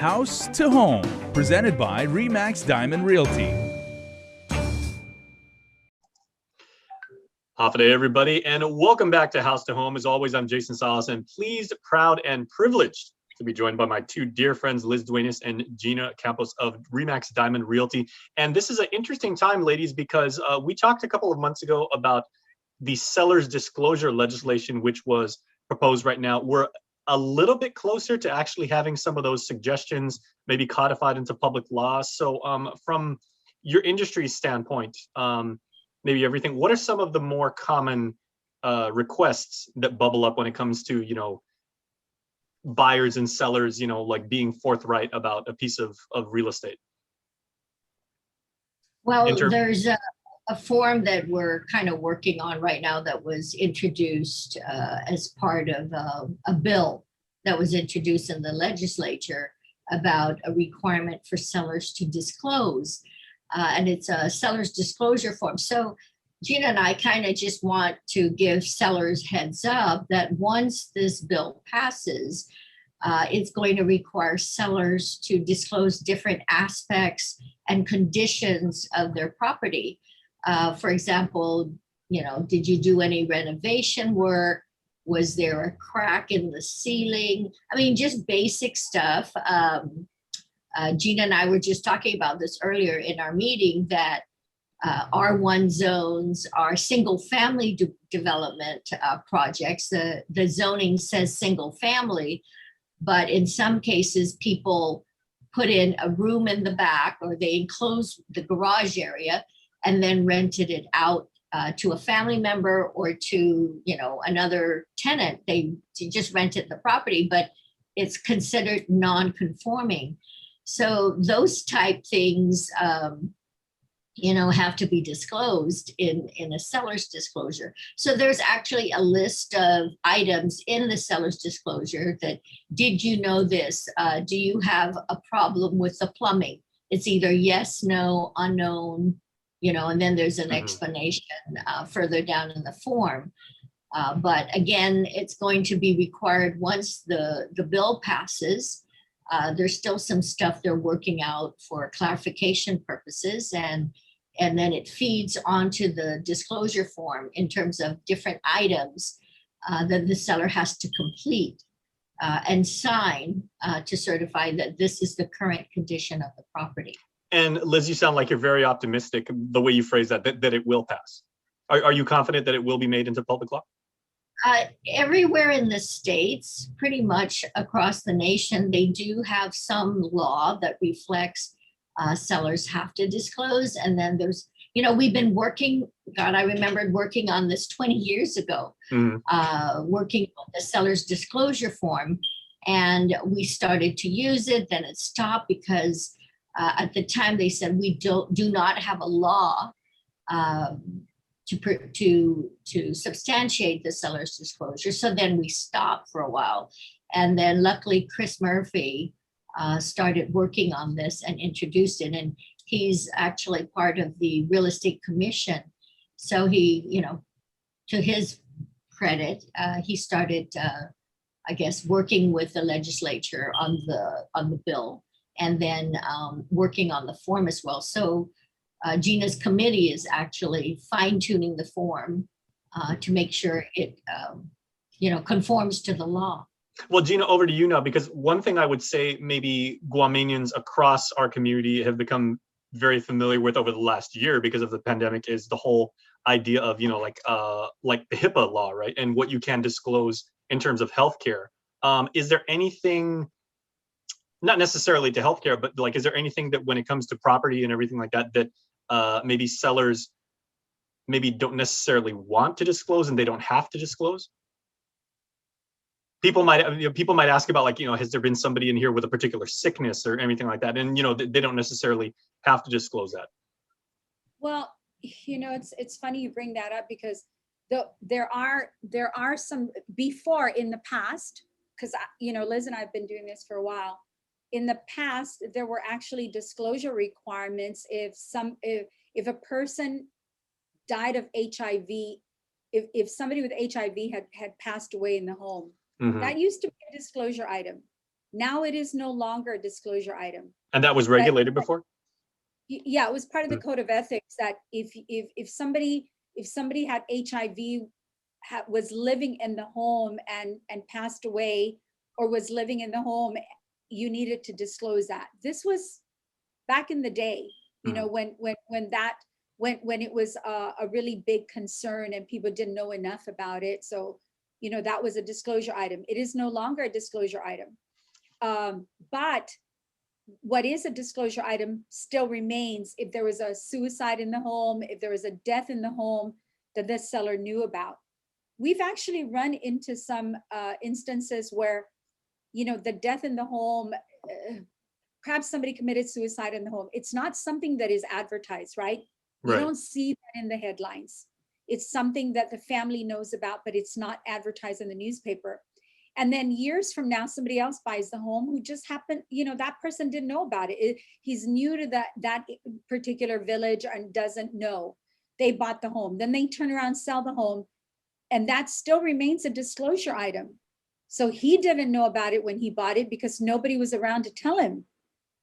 House to Home, presented by RE/MAX Diamond Realty. Hafa day, everybody, and welcome back to House to Home. As always, I'm Jason Salas, and pleased, proud, and privileged to be joined by my two dear friends, Liz Duenas and Gina Campos of RE/MAX Diamond Realty. And this is an interesting time, ladies, because we talked a couple of months ago about the seller's disclosure legislation, which was proposed right now. We're a little bit closer to actually having some of those suggestions maybe codified into public law. So from your industry standpoint, maybe everything, what are some of the more common requests that bubble up when it comes to, buyers and sellers, like being forthright about a piece of real estate? Well, there's a form that we're kind of working on right now that was introduced as part of a bill that was introduced in the legislature about a requirement for sellers to disclose. And it's a seller's disclosure form. So Gina and I kind of just want to give sellers heads up that once this bill passes, it's going to require sellers to disclose different aspects and conditions of their property. For example, did you do any renovation work? Was there a crack in the ceiling? I mean, just basic stuff. Gina and I were just talking about this earlier in our meeting, that R1 zones are single family development projects. The zoning says single family, but in some cases people put in a room in the back, or they enclose the garage area and then rented it out to a family member or to another tenant. They just rented the property, but it's considered non-conforming. So those type things, have to be disclosed in a seller's disclosure. So there's actually a list of items in the seller's disclosure that, did you know this? Do you have a problem with the plumbing? It's either yes, no, unknown, and then there's an explanation further down in the form. But again, it's going to be required once the bill passes. There's still some stuff they're working out for clarification purposes, and then it feeds onto the disclosure form in terms of different items that the seller has to complete and sign to certify that this is the current condition of the property. And Liz, you sound like you're very optimistic the way you phrase that it will pass. Are you confident that it will be made into public law? Everywhere in the states, pretty much across the nation, they do have some law that reflects sellers have to disclose. And then there's, we've been working, I remembered working on this 20 years ago, working on the seller's disclosure form. And we started to use it, then it stopped because at the time they said we do not have a law to substantiate the seller's disclosure. So then we stopped for a while. And then luckily Chris Murphy started working on this and introduced it. And he's actually part of the Real Estate Commission. So he, to his credit, he started, working with the legislature on the bill, and then working on the form as well. So Gina's committee is actually fine-tuning the form to make sure it, conforms to the law. Well, Gina, over to you now, because one thing I would say maybe Guamanians across our community have become very familiar with over the last year because of the pandemic is the whole idea of, like the HIPAA law, right? And what you can disclose in terms of healthcare. Is there anything, not necessarily to healthcare, but is there anything that when it comes to property and everything like that, that maybe sellers maybe don't necessarily want to disclose and they don't have to disclose? People might ask about has there been somebody in here with a particular sickness or anything like that? And, they don't necessarily have to disclose that. Well, it's funny you bring that up because there are some before in the past, because, Liz and I have been doing this for a while. In the past, there were actually disclosure requirements if a person died of HIV, if somebody with HIV had passed away in the home. That used to be a disclosure item. Now it is no longer a disclosure item. And that was regulated before? Yeah, it was part of the code of ethics that if somebody had HIV, was living in the home and passed away, or was living in the home, you needed to disclose that. This was back in the day, you know, when it was a really big concern and people didn't know enough about it. So, you know, that was a disclosure item. It is no longer a disclosure item. But what is a disclosure item still remains if there was a suicide in the home, if there was a death in the home that the seller knew about. We've actually run into some instances where, you know, the death in the home, perhaps somebody committed suicide in the home. It's not something that is advertised, right? You don't see that in the headlines. It's something that the family knows about, but it's not advertised in the newspaper. And then years from now, somebody else buys the home who just happened, you know, that person didn't know about it. He's new to that particular village and doesn't know. They bought the home. Then they turn around, sell the home, and that still remains a disclosure item. So he didn't know about it when he bought it because nobody was around to tell him,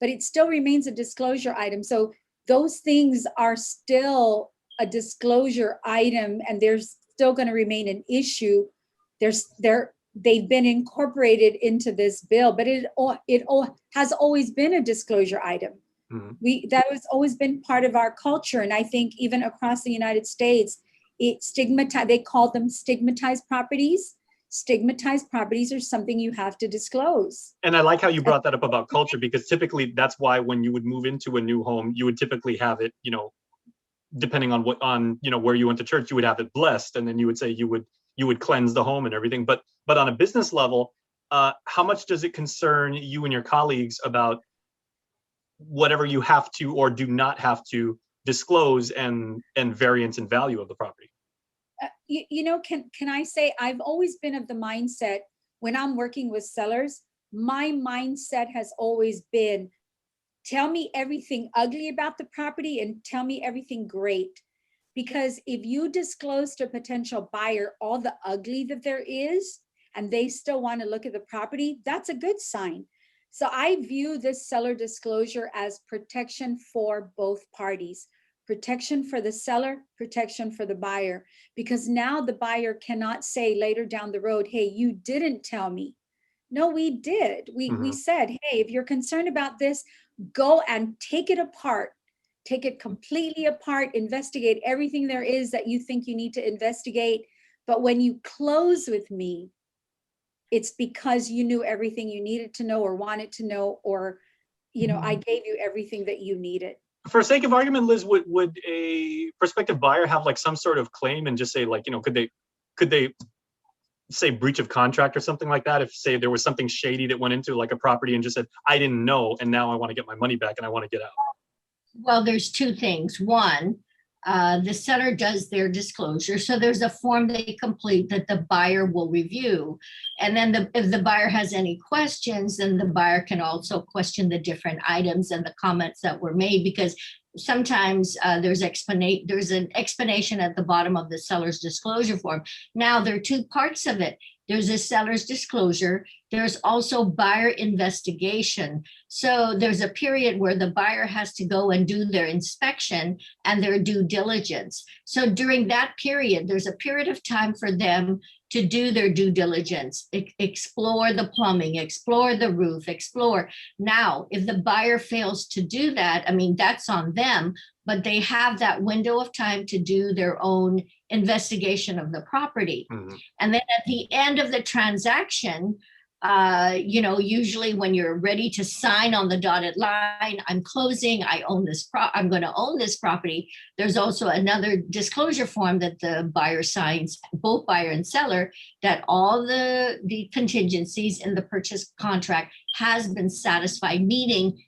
but it still remains a disclosure item. So those things are still a disclosure item, and they're still going to remain an issue. They've been incorporated into this bill, but it has always been a disclosure item. Mm-hmm. That has always been part of our culture. And I think even across the United States, they call them stigmatized properties. Stigmatized properties are something you have to disclose. And I like how you brought that up about culture, because typically that's why when you would move into a new home, you would typically have it, you know, depending on you know, where you went to church, you would have it blessed. And then you would say you would cleanse the home and everything. But on a business level, how much does it concern you and your colleagues about whatever you have to or do not have to disclose and variance in value of the property? You know, can I say, I've always been of the mindset when I'm working with sellers, my mindset has always been, tell me everything ugly about the property and tell me everything great. Because if you disclose to a potential buyer all the ugly that there is, and they still want to look at the property, that's a good sign. So I view this seller disclosure as protection for both parties. Protection for the seller, protection for the buyer, because now the buyer cannot say later down the road, hey, you didn't tell me. No, we did. We said, hey, if you're concerned about this, go and take it apart. Take it completely apart, investigate everything there is that you think you need to investigate. But when you close with me, it's because you knew everything you needed to know or wanted to know, or, you know, I gave you everything that you needed. For sake of argument, Liz, would a prospective buyer have like some sort of claim and just say, like, you know, could they say breach of contract or something like that? If, say, there was something shady that went into like a property and just said, I didn't know, and now I want to get my money back and I want to get out. Well, there's two things. One, the seller does their disclosure. So there's a form they complete that the buyer will review. And then if the buyer has any questions, then the buyer can also question the different items and the comments that were made, because sometimes there's an explanation at the bottom of the seller's disclosure form. Now, there are two parts of it. There's a seller's disclosure. There's also buyer investigation. So there's a period where the buyer has to go and do their inspection and their due diligence. So during that period, there's a period of time for them to do their due diligence, explore the plumbing, explore the roof, explore. Now, if the buyer fails to do that, I mean, that's on them, but they have that window of time to do their own investigation of the property. Mm-hmm. And then at the end of the transaction, you know, usually when you're ready to sign on the dotted line, I'm closing, I own this, I'm going to own this property. There's also another disclosure form that the buyer signs, both buyer and seller, that all the contingencies in the purchase contract has been satisfied, meaning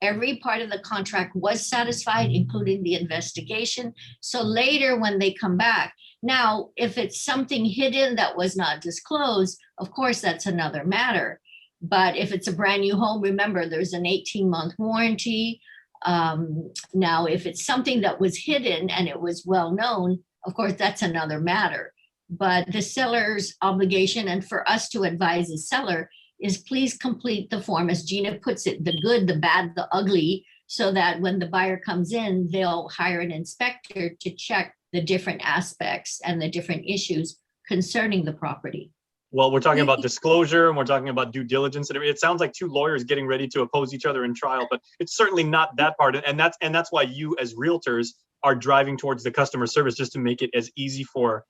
every part of the contract was satisfied, including the investigation. So later when they come back, now, if it's something hidden that was not disclosed, of course, that's another matter. But if it's a brand new home, remember, there's an 18-month warranty. Now, if it's something that was hidden and it was well known, of course, that's another matter. But the seller's obligation, and for us to advise the seller, is please complete the form, as Gina puts it, the good, the bad, the ugly, so that when the buyer comes in, they'll hire an inspector to check the different aspects and the different issues concerning the property. Well, we're talking about disclosure and we're talking about due diligence, and it sounds like two lawyers getting ready to oppose each other in trial, but it's certainly not that part. And that's why you as realtors are driving towards the customer service, just to make it as easy for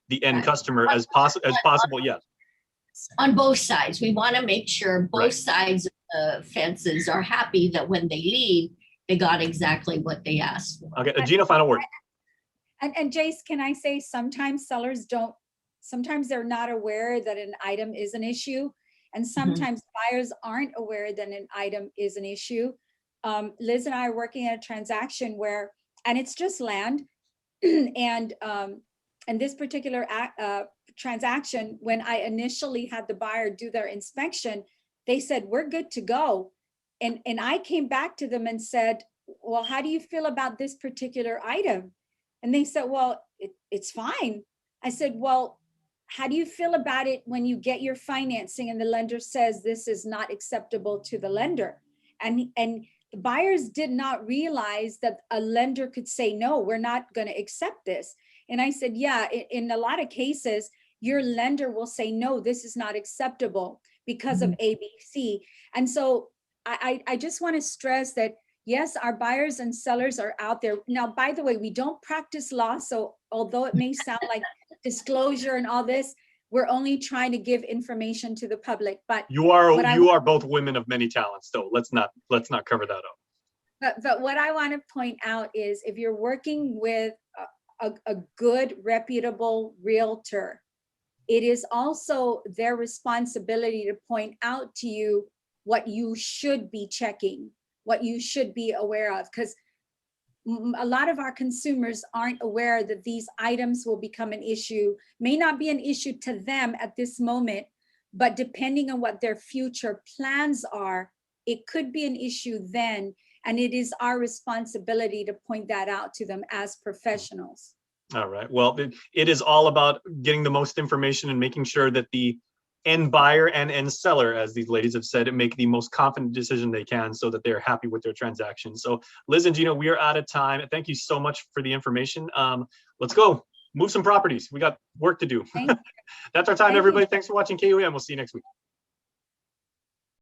the end customer as possible. Yes. On both sides, we want to make sure both Right. sides of the fences are happy that when they leave, they got exactly what they asked for. Okay, Gina, final word. And Jace, can I say sometimes sometimes they're not aware that an item is an issue. And sometimes buyers aren't aware that an item is an issue. Liz and I are working at a transaction where, and it's just land. And this particular transaction, when I initially had the buyer do their inspection, they said, we're good to go. And I came back to them and said, well, how do you feel about this particular item? And they said, well, it's fine. I said, well, how do you feel about it when you get your financing and the lender says this is not acceptable to the lender? And the buyers did not realize that a lender could say, no, we're not going to accept this. And I said, yeah, in a lot of cases, your lender will say, no, this is not acceptable because of ABC. And so I just want to stress that, yes, our buyers and sellers are out there. Now, by the way, we don't practice law. So although it may sound like disclosure and all this, we're only trying to give information to the public. But You are both women of many talents, so let's not cover that up. But what I want to point out is, if you're working with a good, reputable realtor, it is also their responsibility to point out to you what you should be checking, what you should be aware of, because a lot of our consumers aren't aware that these items will become an issue, may not be an issue to them at this moment, but depending on what their future plans are, it could be an issue then. And it is our responsibility to point that out to them as professionals. All right. Well, it is all about getting the most information and making sure that the end buyer and end seller, as these ladies have said, make the most confident decision they can so that they're happy with their transaction. So Liz and Gina, we are out of time. Thank you so much for the information. Let's go move some properties. We got work to do. That's our time, everybody. Thanks for watching KUAM. We'll see you next week.